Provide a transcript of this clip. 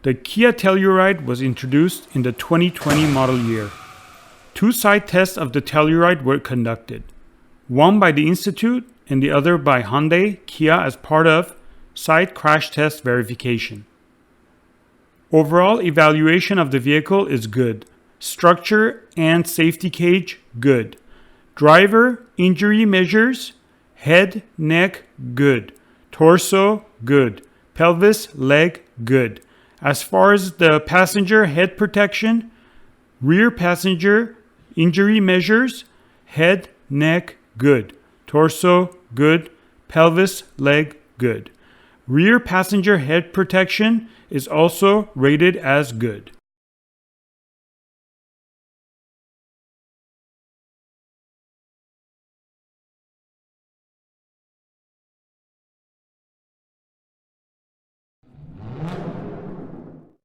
The Kia Telluride was introduced in the 2020 model year. 2 side tests of the Telluride were conducted, one by the Institute and the other by Hyundai Kia as part of site crash test verification. Overall evaluation of the vehicle is good. Structure and safety cage, good. Driver injury measures, head, neck, good. Torso, good. Pelvis, leg, good. As far as the passenger head protection, rear passenger injury measures, head, neck, good. Torso, good. Pelvis, leg, good. Rear passenger head protection is also rated as good.